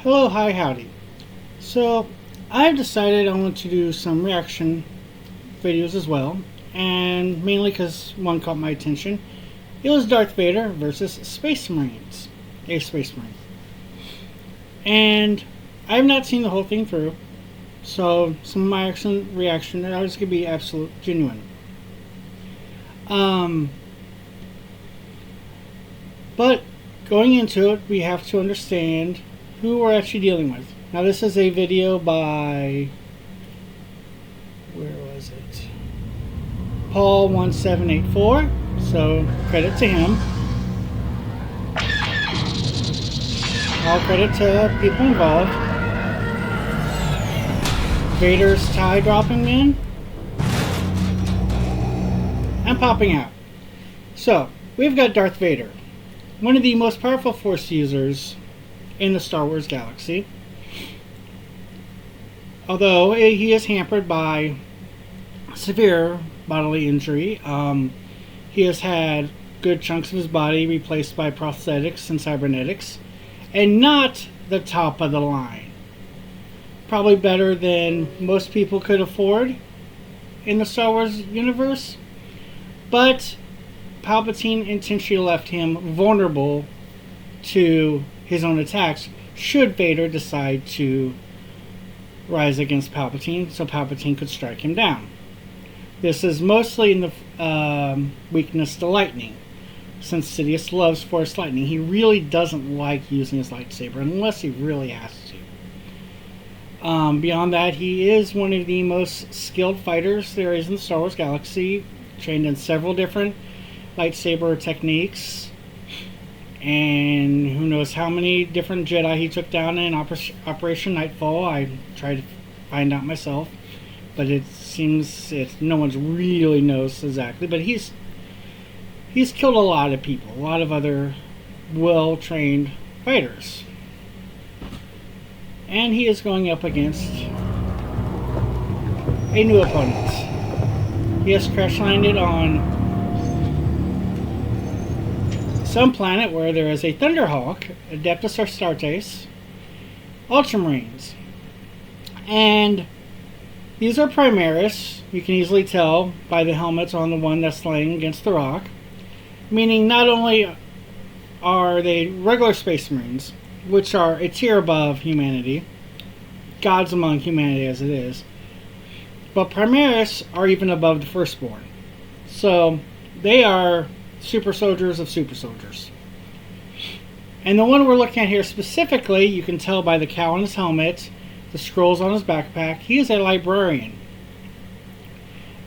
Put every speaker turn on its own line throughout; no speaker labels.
Hello, hi, howdy. So, I've decided I want to do some reaction videos as well, and mainly because one caught my attention. It was Darth Vader versus Space Marines, a Space Marine. And I've not seen the whole thing through, so some of my reaction are just going to be absolute genuine. Um, but going into it, we have to understand who we're actually dealing with. Now, this is a video by, where was it? Paul1784. So credit to him. All credit to people involved. Vader's tie dropping in and popping out. So we've got Darth Vader, one of the most powerful Force users in the Star Wars galaxy. Although he is hampered by severe bodily injury, he has had good chunks of his body replaced by prosthetics and cybernetics, and not the top of the line. Probably better than most people could afford in the Star Wars universe, but Palpatine intentionally left him vulnerable to his own attacks should Vader decide to rise against Palpatine, so Palpatine could strike him down. This is mostly in the weakness to lightning, since Sidious loves Force lightning. He really doesn't like using his lightsaber unless he really has to. Beyond that, he is one of the most skilled fighters there is in the Star Wars galaxy, trained in several different lightsaber techniques, and who knows how many different Jedi he took down in Operation Nightfall. I tried to find out myself, but it seems no one really knows exactly. But he's killed a lot of people, a lot of other well-trained fighters, and he is going up against a new opponent. He has crash landed on some planet where there is a Thunderhawk, Adeptus Astartes, Ultramarines. And these are Primaris. You can easily tell by the helmets on the one that's laying against the rock. Meaning not only are they regular Space Marines, which are a tier above humanity, gods among humanity as it is, but Primaris are even above the Firstborn. So they are super soldiers of super soldiers. And the one we're looking at here specifically, you can tell by the cowl on his helmet, the scrolls on his backpack, he is a Librarian.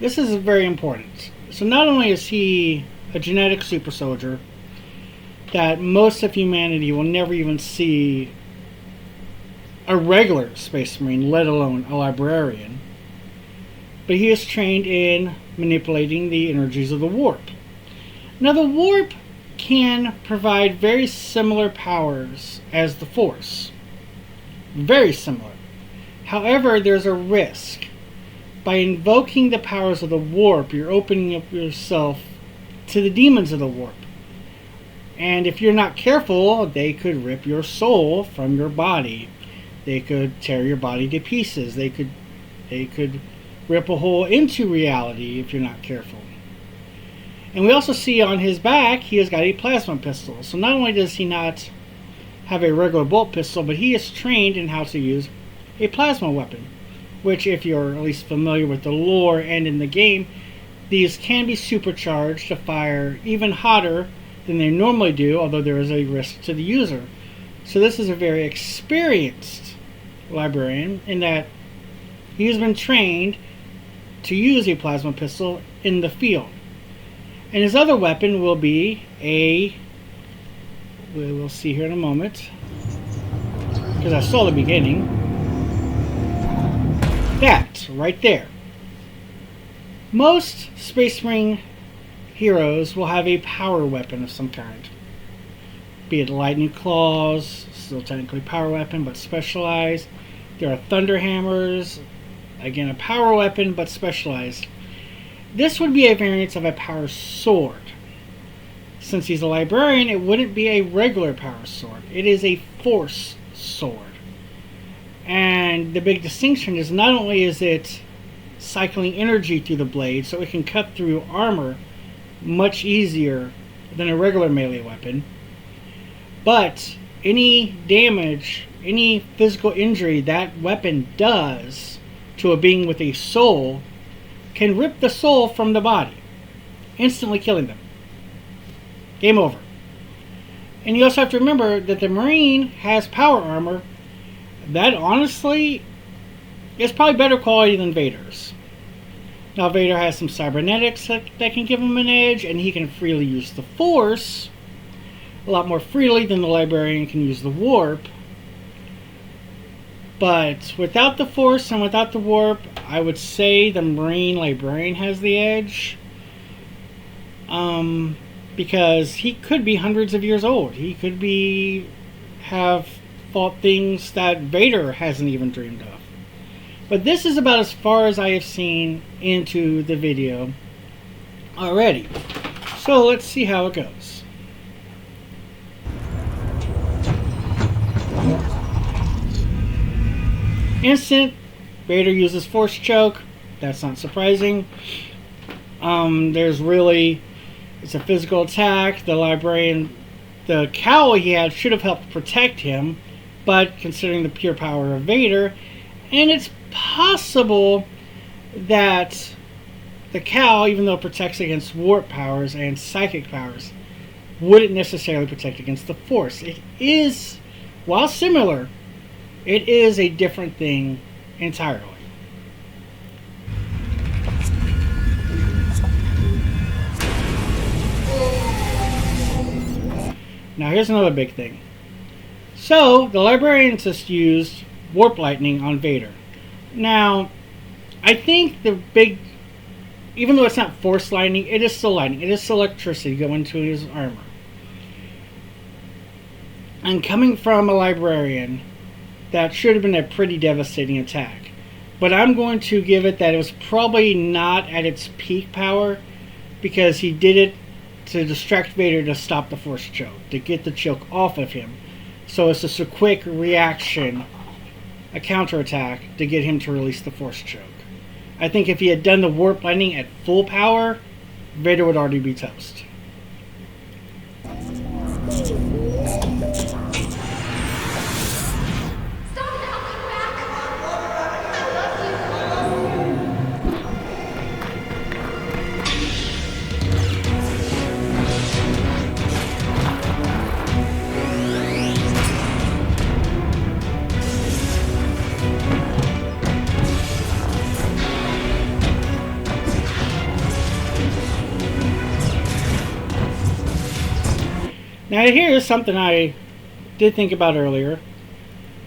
This is very important. So not only is he a genetic super soldier that most of humanity will never even see a regular Space Marine, let alone a Librarian, but he is trained in manipulating the energies of the warp. Now, the warp can provide very similar powers as the Force. Very similar. However, there's a risk. By invoking the powers of the warp, you're opening up yourself to the demons of the warp. And if you're not careful, they could rip your soul from your body. They could tear your body to pieces. They could rip a hole into reality if you're not careful. And we also see on his back, he has got a plasma pistol. So not only does he not have a regular bolt pistol, but he is trained in how to use a plasma weapon. Which, if you're at least familiar with the lore and in the game, these can be supercharged to fire even hotter than they normally do, although there is a risk to the user. So this is a very experienced Librarian in that he has been trained to use a plasma pistol in the field. And his other weapon will be we'll see here in a moment, because I saw the beginning. That, right there. Most Space Marine heroes will have a power weapon of some kind. Be it lightning claws, still technically power weapon, but specialized. There are thunder hammers, again a power weapon, but specialized. This would be a variant of a power sword. Since he's a librarian, it wouldn't be a regular power sword. It is a force sword. And the big distinction is not only is it cycling energy through the blade, so it can cut through armor much easier than a regular melee weapon, but any damage, any physical injury that weapon does to a being with a soul can rip the soul from the body, instantly killing them. Game over. And you also have to remember that the Marine has power armor that honestly is probably better quality than Vader's. Now Vader has some cybernetics that can give him an edge, and he can freely use the Force a lot more freely than the Librarian can use the Warp. But without the Force and without the Warp, I would say the Marine Librarian has the edge. Because he could be hundreds of years old. He could have fought things that Vader hasn't even dreamed of. But this is about as far as I have seen into the video already. So let's see how it goes. Instant, Vader uses Force Choke. That's not surprising. It's a physical attack. The Librarian, the cowl he had should have helped protect him, but considering the pure power of Vader, and it's possible that the cowl, even though it protects against warp powers and psychic powers, wouldn't necessarily protect against the Force. It is, while similar, it is a different thing entirely. Now here's another big thing. So, the Librarian just used Warp Lightning on Vader. Now, I think even though it's not Force Lightning, it is still lightning. It is still electricity going to his armor. And coming from a Librarian, that should have been a pretty devastating attack. But I'm going to give it that it was probably not at its peak power, because he did it to distract Vader to stop the Force Choke, to get the choke off of him. So it's just a quick reaction, a counterattack, to get him to release the Force Choke. I think if he had done the Warp Lightning at full power, Vader would already be toast. Now here's something I did think about earlier.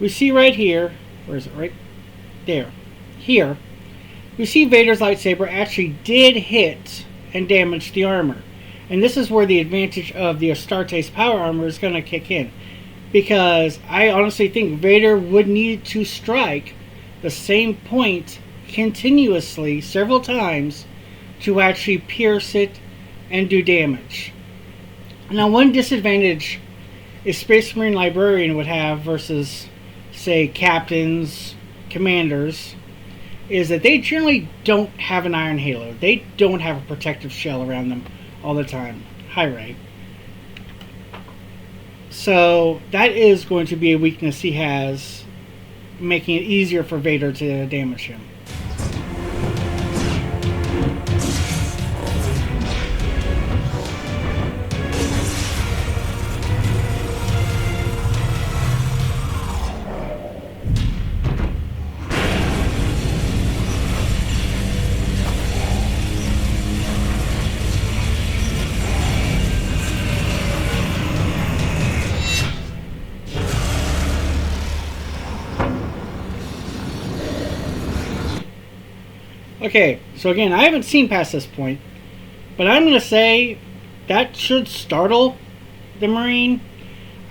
We see right here, where is it? Right there. Here, we see Vader's lightsaber actually did hit and damage the armor. And this is where the advantage of the Astartes power armor is going to kick in. Because I honestly think Vader would need to strike the same point continuously several times to actually pierce it and do damage. Now, one disadvantage a Space Marine Librarian would have versus, say, captains, commanders, is that they generally don't have an iron halo. They don't have a protective shell around them all the time. Hi, Ray. So that is going to be a weakness he has, making it easier for Vader to damage him. Okay, so again, I haven't seen past this point, but I'm going to say that should startle the Marine.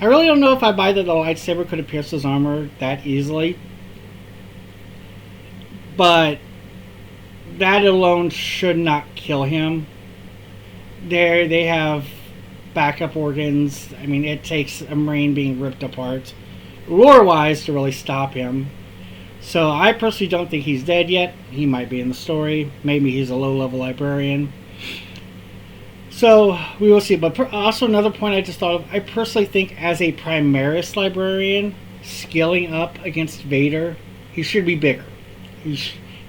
I really don't know if I buy that the lightsaber could have pierced his armor that easily, but that alone should not kill him. They have backup organs. I mean, it takes a Marine being ripped apart, lore-wise, to really stop him. So I personally don't think he's dead yet. He might be in the story. Maybe he's a low-level librarian. So we will see. But also another point I just thought of, I personally think as a Primaris librarian, scaling up against Vader, he should be bigger. He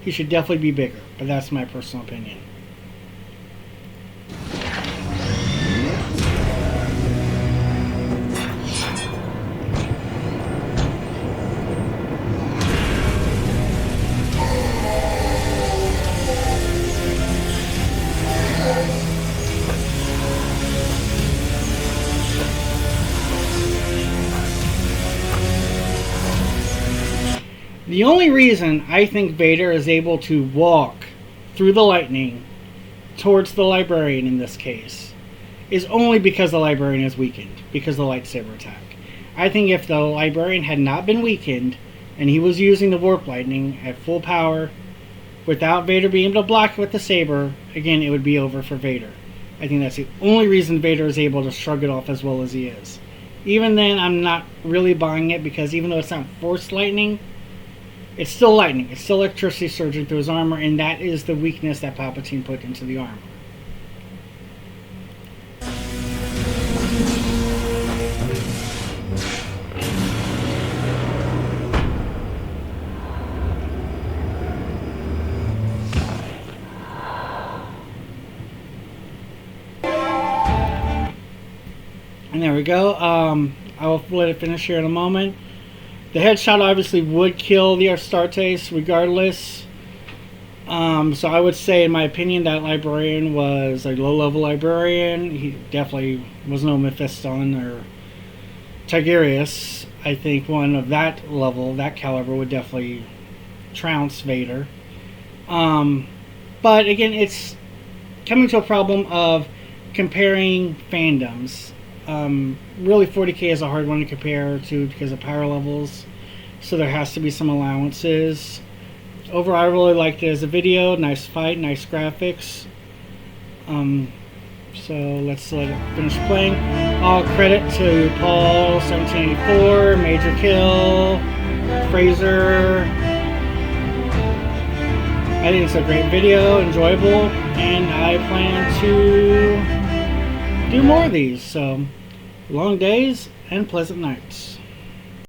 should definitely be bigger. But that's my personal opinion. The only reason I think Vader is able to walk through the lightning towards the Librarian in this case is only because the Librarian is weakened, because of the lightsaber attack. I think if the Librarian had not been weakened and he was using the warp lightning at full power without Vader being able to block it with the saber, again, it would be over for Vader. I think that's the only reason Vader is able to shrug it off as well as he is. Even then, I'm not really buying it, because even though it's not forced lightning, it's still lightning. It's still electricity surging through his armor, and that is the weakness that Palpatine put into the armor. And there we go. I will let it finish here in a moment. The headshot obviously would kill the Astartes regardless. So I would say, in my opinion, that Librarian was a low-level Librarian. He definitely was no Mephiston or Tigurius. I think one of that level, that caliber, would definitely trounce Vader. But again, it's coming to a problem of comparing fandoms. Really 40k is a hard one to compare to because of power levels, so there has to be some allowances. Overall, I really liked it as a video. Nice fight, nice graphics. So let's let it finish playing. All credit to Paul 1784, Major Kill, Fraser. I think it's a great video, enjoyable, and I plan to do more of these. So long days and pleasant nights.